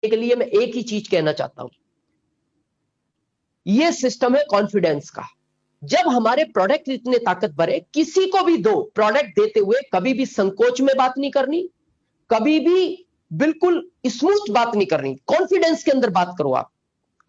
के लिए मैं एक ही चीज कहना चाहता हूं, ये सिस्टम है कॉन्फिडेंस का। जब हमारे प्रोडक्ट इतने ताकतवर है, किसी को भी दो प्रोडक्ट देते हुए कभी भी संकोच में बात नहीं करनी, कभी भी बिल्कुल स्मूथ बात नहीं करनी, कॉन्फिडेंस के अंदर बात करो। आप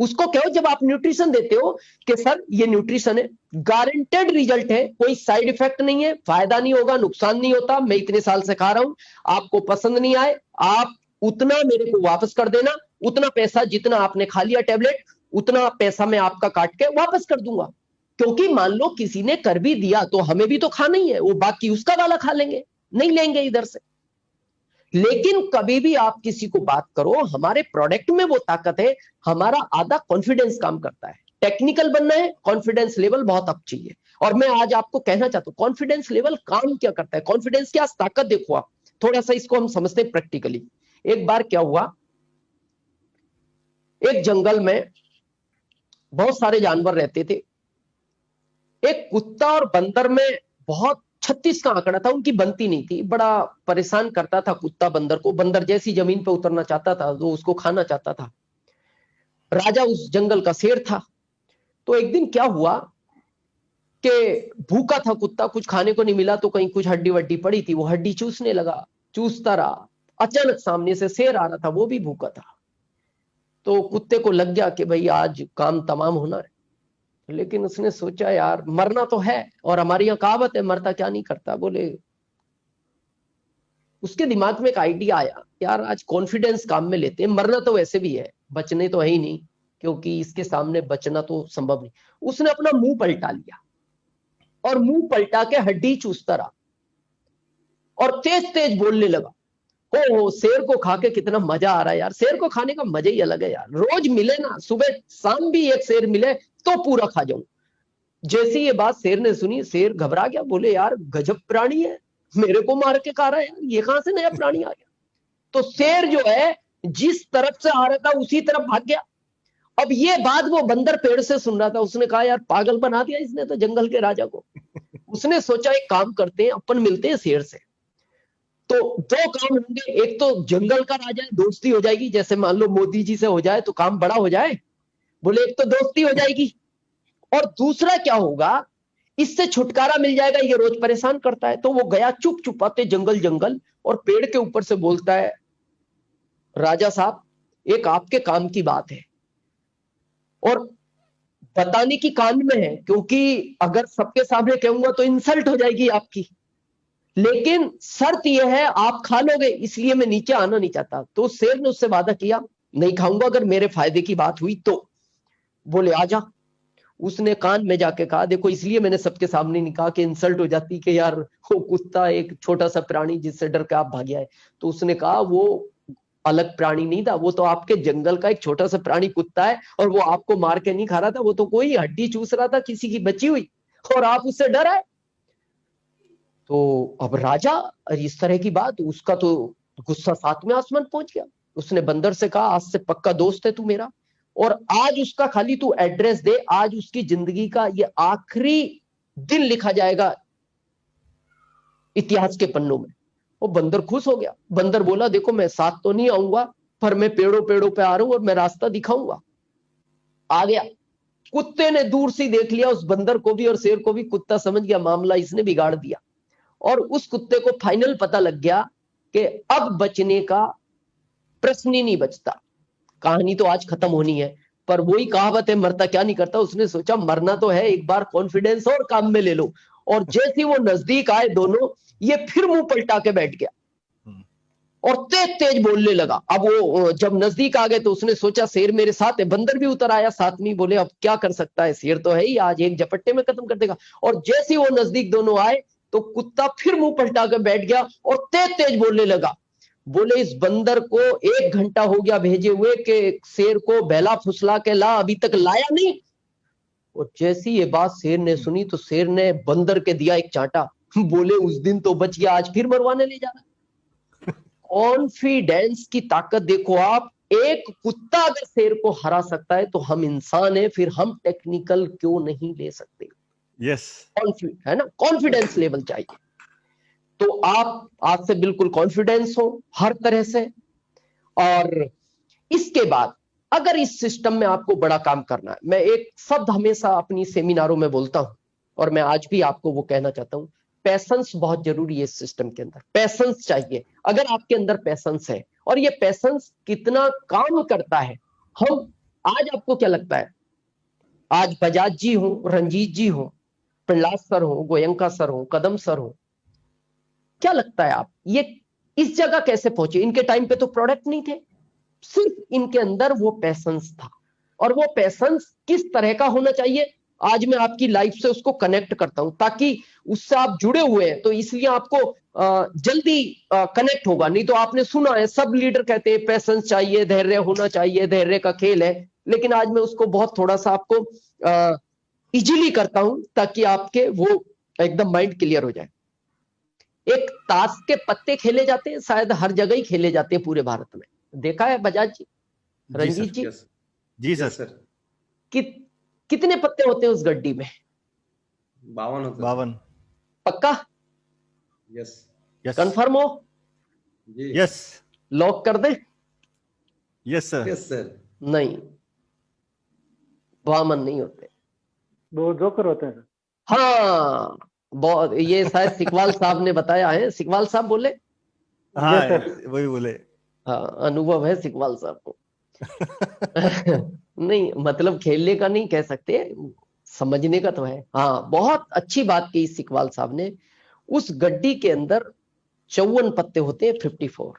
उसको कहो, जब आप न्यूट्रिशन देते हो कि सर ये न्यूट्रिशन है, गारंटेड रिजल्ट है, कोई साइड इफेक्ट नहीं है, फायदा नहीं होगा, नुकसान नहीं होता, मैं इतने साल से खा रहा हूं, आपको पसंद नहीं आए, आप उतना मेरे को वापस कर देना, उतना पैसा जितना आपने खा लिया टैबलेट, उतना पैसा मैं आपका काट के वापस कर दूंगा। क्योंकि मान लो किसी ने कर भी दिया तो हमें भी तो खाना ही है, वो बाकी उसका वाला खा लेंगे, नहीं लेंगे इधर से। लेकिन कभी भी आप किसी को बात करो, हमारे प्रोडक्ट में वो ताकत है, हमारा आधा कॉन्फिडेंस काम करता है। टेक्निकल बनना है, कॉन्फिडेंस लेवल बहुत अप चाहिए। और मैं आज आपको कहना चाहता हूं कॉन्फिडेंस लेवल काम क्या करता है, कॉन्फिडेंस की आज ताकत देखो आप, थोड़ा सा इसको हम समझते हैं प्रैक्टिकली। एक बार क्या हुआ, एक जंगल में बहुत सारे जानवर रहते थे। एक कुत्ता और बंदर में बहुत 36 का आंकड़ा था, उनकी बनती नहीं थी, बड़ा परेशान करता था कुत्ता बंदर को। बंदर जैसी जमीन पर उतरना चाहता था वो उसको खाना चाहता था। राजा उस जंगल का शेर था। तो एक दिन क्या हुआ कि भूखा था कुत्ता, कुछ खाने को नहीं मिला, तो कहीं कुछ हड्डी वड्डी पड़ी थी, वो हड्डी चूसने लगा, चूसता रहा। अचानक सामने से शेर आ रहा था, वो भी भूखा था। तो कुत्ते को लग गया कि भाई आज काम तमाम होना है। लेकिन उसने सोचा यार मरना तो है, और हमारी यहाँ कहावत है मरता क्या नहीं करता। बोले, उसके दिमाग में एक आइडिया आया, यार आज कॉन्फिडेंस काम में लेते हैं, मरना तो वैसे भी है, बचने तो है ही नहीं, क्योंकि इसके सामने बचना तो संभव नहीं। उसने अपना मुंह पलटा लिया और मुंह पलटा के हड्डी चूसता रहा और तेज तेज बोलने लगा, हो शेर को खा के कितना मजा आ रहा है यार, शेर को खाने का मजा ही अलग है यार, रोज मिले ना, सुबह शाम भी एक शेर मिले तो पूरा खा जाऊं। जैसी ये बात शेर ने सुनी, शेर घबरा गया, बोले यार गजब प्राणी है, मेरे को मार के खा रहा है यार, ये कहां से नया प्राणी आ गया। तो शेर जो है जिस तरफ से आ रहा था उसी तरफ भाग गया। अब ये बात वो बंदर पेड़ से सुन रहा था, उसने कहा यार पागल बना दिया इसने तो जंगल के राजा को। उसने सोचा एक काम करते हैं, अपन मिलते हैं शेर से, तो दो काम होंगे, एक तो जंगल का राजा है, दोस्ती हो जाएगी, जैसे मान लो मोदी जी से हो जाए तो काम बड़ा हो जाए। बोले एक तो दोस्ती हो जाएगी, और दूसरा क्या होगा, इससे छुटकारा मिल जाएगा, ये रोज परेशान करता है। तो वो गया चुप चुपाते जंगल जंगल, और पेड़ के ऊपर से बोलता है, राजा साहब एक आपके काम की बात है, और बताने की कान में है, क्योंकि अगर सबके सामने कहूंगा तो इंसल्ट हो जाएगी आपकी, लेकिन शर्त यह है आप खा लोगे, इसलिए मैं नीचे आना नहीं चाहता। तो शेर ने उससे वादा किया, नहीं खाऊंगा अगर मेरे फायदे की बात हुई तो। बोले आजा। उसने कान में जाके कहा, देखो इसलिए मैंने सबके सामने नहीं कहा कि इंसल्ट हो जाती कि यार वो कुत्ता एक छोटा सा प्राणी जिससे डर के आप भाग आए। तो उसने कहा वो अलग प्राणी नहीं था, वो तो आपके जंगल का एक छोटा सा प्राणी कुत्ता है, और वो आपको मार के नहीं खा रहा था, वो तो कोई हड्डी चूस रहा था किसी की बची हुई, और आप उससे डर आए। तो अब राजा, इस तरह की बात, उसका तो गुस्सा सातवें आसमान पहुंच गया। उसने बंदर से कहा, आज से पक्का दोस्त है तू मेरा, और आज उसका खाली तू एड्रेस दे, आज उसकी जिंदगी का ये आखिरी दिन लिखा जाएगा इतिहास के पन्नों में। वो बंदर खुश हो गया। बंदर बोला, देखो मैं साथ तो नहीं आऊंगा, पर मैं पेड़ों पेड़ों पे आ रहा हूं और मैं रास्ता दिखाऊंगा। आ गया। कुत्ते ने दूर से देख लिया उस बंदर को भी और शेर को भी, कुत्ता समझ गया मामला इसने बिगाड़ दिया, और उस कुत्ते को फाइनल पता लग गया कि अब बचने का प्रश्न ही नहीं बचता, कहानी तो आज खत्म होनी है। पर वही कहावत है मरता क्या नहीं करता, उसने सोचा मरना तो है, एक बार कॉन्फिडेंस और काम में ले लो। और जैसे वो नजदीक आए दोनों, ये फिर मुंह पलटा के बैठ गया और तेज तेज बोलने लगा। अब वो जब नजदीक आ गए तो उसने सोचा शेर मेरे साथ है, बंदर भी उतर आया साथ में। बोले अब क्या कर सकता है, शेर तो है ही, आज एक झपट्टे में खत्म कर देगा। और जैसे वो नजदीक दोनों आए तो कुत्ता फिर मुंह पलटा कर बैठ गया और तेज तेज बोलने लगा। बोले इस बंदर को 1 घंटा हो गया भेजे हुए कि शेर को बहला फुसला के ला, अभी तक लाया नहीं। और जैसी ये बात शेर ने सुनी तो शेर ने बंदर के दिया एक चांटा। बोले उस दिन तो बच गया, आज फिर मरवाने ले जा रहा। कॉन्फिडेंस की ताकत देखो आप, एक कुत्ता अगर शेर को हरा सकता है तो हम इंसान है, फिर हम टेक्निकल क्यों नहीं ले सकते। यस, है ना, कॉन्फिडेंस लेवल चाहिए। तो आप आज से बिल्कुल कॉन्फिडेंस हो हर तरह से। और इसके बाद अगर इस सिस्टम में आपको बड़ा काम करना है, मैं एक शब्द हमेशा अपनी सेमिनारों में बोलता हूं और मैं आज भी आपको वो कहना चाहता हूं, पैशंस बहुत जरूरी है इस सिस्टम के अंदर। पैशंस चाहिए। अगर आपके अंदर पैशंस है, और ये पैशंस कितना काम करता है, हम आज आपको क्या लगता है, आज बजाज जी हो, रंजीत जी हो, प्रहलाद सर हो, गोयंका सर हो, कदम सर हो, क्या लगता है आप ये इस जगह कैसे पहुंचे? इनके टाइम पे तो प्रोडक्ट नहीं थे, सिर्फ इनके अंदर वो पैशंस था। और वो पैशंस किस तरह का होना चाहिए, आज मैं आपकी लाइफ से उसको कनेक्ट करता हूं, ताकि उससे आप जुड़े हुए हैं तो इसलिए आपको जल्दी कनेक्ट होगा। नहीं तो आपने सुना है सब लीडर कहते हैं पैशंस चाहिए, धैर्य होना चाहिए, धैर्य का खेल है, लेकिन आज मैं उसको बहुत थोड़ा सा आपको इजीली करता हूं ताकि आपके वो एकदम माइंड क्लियर हो जाए। एक ताश के पत्ते खेले जाते हैं, शायद हर जगह ही खेले जाते हैं पूरे भारत में, देखा है बजाज जी, रंजीत जी? जी सर। कितने पत्ते होते हैं उस गड्डी में? 52 होते हैं। 52। पक्का? यस। कंफर्म हो? यस। लॉक कर दें? Yes sir. Yes sir. नहीं, 52 नहीं होते, 2 जोकर होते हैं। हाँ, बहुत, ये शायद सिकवाल साहब ने बताया है, सिकवाल साहब बोले? हाँ वही बोले। हाँ, अनुभव है सिकवाल साहब को। नहीं, मतलब खेलने का नहीं कह सकते, समझने का तो है। हाँ, बहुत अच्छी बात की सिकवाल साहब ने। उस गड्डी के अंदर 54 पत्ते होते हैं, 54,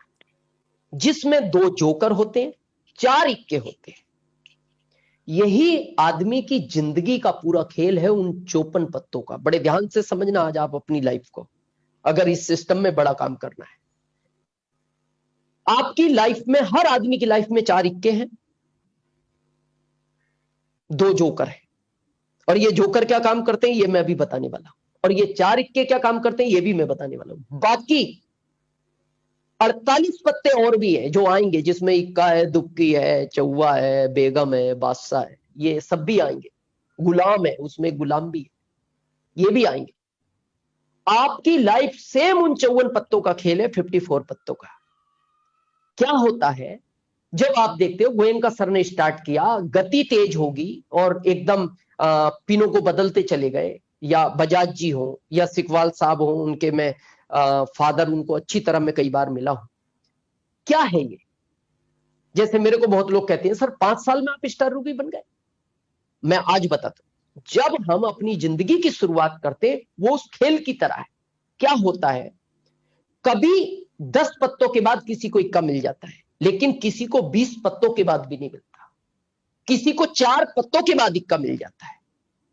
जिसमें 2 जोकर होते हैं, 4 इक्के होते हैं। यही आदमी की जिंदगी का पूरा खेल है, उन 54 पत्तों का। बड़े ध्यान से समझना आज आप अपनी लाइफ को, अगर इस सिस्टम में बड़ा काम करना है। आपकी लाइफ में, हर आदमी की लाइफ में 4 इक्के हैं, 2 जोकर हैं। और ये जोकर क्या काम करते हैं ये मैं अभी बताने वाला हूं, और ये 4 इक्के क्या काम करते हैं ये भी मैं बताने वाला हूं। बाकी 48 पत्ते और भी है जो आएंगे, जिसमें इक्का है, दुक्की है, चौवा है, बेगम है, बादशाह है, ये सब भी आएंगे। गुलाम है, उसमें गुलाम भी है, ये भी आएंगे। आपकी लाइफ सेम उन 54 पत्तों का खेल है, 54 पत्तों का। क्या होता है, जब आप देखते हो गोयनका सर ने स्टार्ट किया, गति तेज होगी और एकदम पिनों को बदलते चले गए, या बजाज जी हो या सिकवाल साहब हो, उनके मैं फादर, उनको अच्छी तरह मैं कई बार मिला हूं। क्या है ये? जैसे मेरे को बहुत लोग कहते हैं सर 5 साल में आप स्टार रूबी बन गए। मैं आज बताता हूं, जब हम अपनी जिंदगी की शुरुआत करते वो उस खेल की तरह है। क्या होता है, कभी 10 पत्तों के बाद किसी को इक्का मिल जाता है, लेकिन किसी को 20 पत्तों के बाद भी नहीं मिलता, किसी को 4 पत्तों के बाद इक्का मिल जाता है।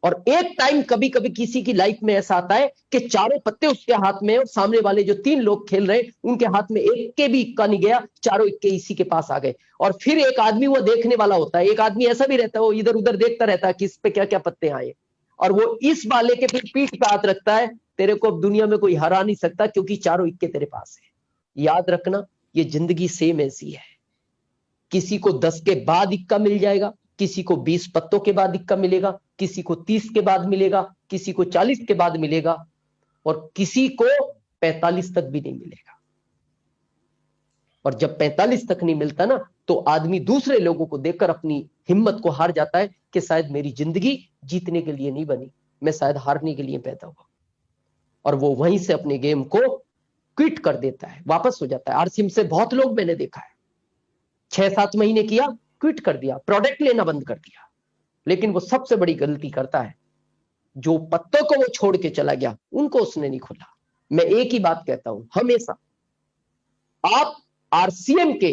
और एक टाइम कभी कभी किसी की लाइफ में ऐसा आता है कि चारों पत्ते उसके हाथ में, और सामने वाले जो 3 लोग खेल रहे उनके हाथ में एक के भी इक्का नहीं गया, चारों इक्के इसी के पास आ गए। और फिर एक आदमी वो देखने वाला होता है, एक आदमी ऐसा भी रहता है वो इधर उधर देखता रहता है कि इस पे क्या क्या पत्ते आए, और वो इस वाले के फिर पीठ पे हाथ रखता है, तेरे को अब दुनिया में कोई हरा नहीं सकता क्योंकि चारों इक्के तेरे पास है। याद रखना, ये जिंदगी सेम ऐसी है। किसी को 10 के बाद इक्का मिल जाएगा, किसी को 20 पत्तों के बाद इक्का मिलेगा, किसी को 30 के बाद मिलेगा, किसी को 40 के बाद मिलेगा, और किसी को 45 तक भी नहीं मिलेगा। और जब 45 तक नहीं मिलता ना, तो आदमी दूसरे लोगों को देखकर अपनी हिम्मत को हार जाता है कि शायद मेरी जिंदगी जीतने के लिए नहीं बनी, मैं शायद हारने के लिए पैदा हुआ। और वो वहीं से अपने गेम को क्विट कर देता है, वापस हो जाता है। आरसीएम से बहुत लोग मैंने देखा है, 6-7 महीने किया, क्विट कर दिया, प्रोडक्ट लेना बंद कर दिया। लेकिन वो सबसे बड़ी गलती करता है, जो पत्तों को वो छोड़ के चला गया उनको उसने नहीं खोला। मैं एक ही बात कहता हूं हमेशा, आप आरसीएम के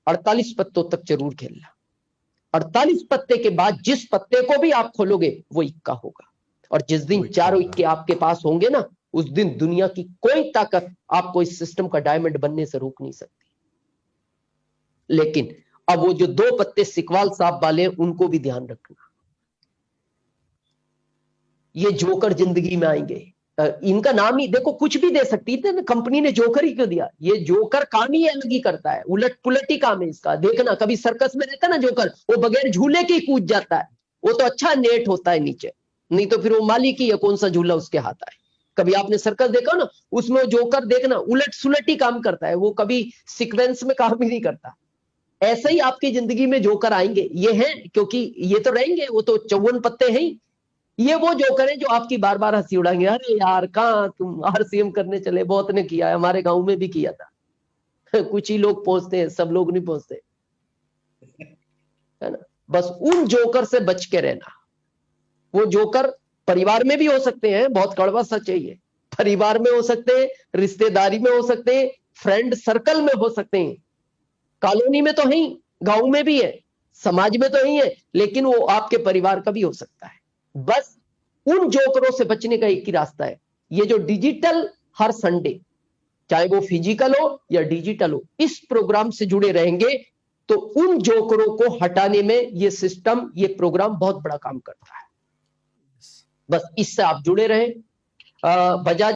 48 पत्तों तक जरूर खेलना। 48 पत्ते के बाद जिस पत्ते को भी आप खोलोगे वो इक्का होगा, और जिस दिन चारों इक्के आपके पास होंगे ना, उस दिन दुनिया की कोई ताकत आपको इस सिस्टम का डायमंड बनने से रोक नहीं सकती। लेकिन अब वो जो 2 पत्ते सिकवाल साहब वाले हैं उनको भी ध्यान रखना, ये जोकर जिंदगी में आएंगे। इनका नाम ही देखो, कुछ भी दे सकती थी ना, कंपनी ने जोकर ही क्यों दिया? ये जोकर काम ही अलग ही करता है, उलट पुलट ही काम है इसका। देखना, कभी सर्कस में रहता ना जोकर, वो बगैर झूले के ही कूद जाता है, वो तो अच्छा नेट होता है नीचे, नहीं तो फिर वो मालिक ही है कौन सा झूला उसके हाथ आए। कभी आपने सर्कस देखा ना, उसमें जोकर देखना उलट सुलट ही काम करता है, वो कभी सीक्वेंस में काम ही नहीं करता। ऐसे ही आपकी जिंदगी में जोकर आएंगे, ये हैं, क्योंकि ये तो रहेंगे, वो तो 54 पत्ते हैं ही। ये वो जोकर हैं जो आपकी बार बार हंसी उड़ाएंगे, अरे यार कहाँ तुम RCM करने चले, बहुत ने किया है, हमारे गांव में भी किया था। कुछ ही लोग पहुंचते हैं, सब लोग नहीं पहुंचते, है ना। बस उन जोकर से बच के रहना। वो जोकर परिवार में भी हो सकते हैं, बहुत कड़वा सच है ये, परिवार में हो सकते हैं, रिश्तेदारी में हो सकते हैं, फ्रेंड सर्कल में हो सकते हैं, कॉलोनी में तो है ही, गांव में भी है, समाज में तो ही है, लेकिन वो आपके परिवार का भी हो सकता है। बस उन जोकरों से बचने का एक ही रास्ता है, ये जो डिजिटल हर संडे, चाहे वो फिजिकल हो या डिजिटल हो, इस प्रोग्राम से जुड़े रहेंगे तो उन जोकरों को हटाने में ये सिस्टम, ये प्रोग्राम बहुत बड़ा काम करता है। बस इससे आप जुड़े रहें। बजाज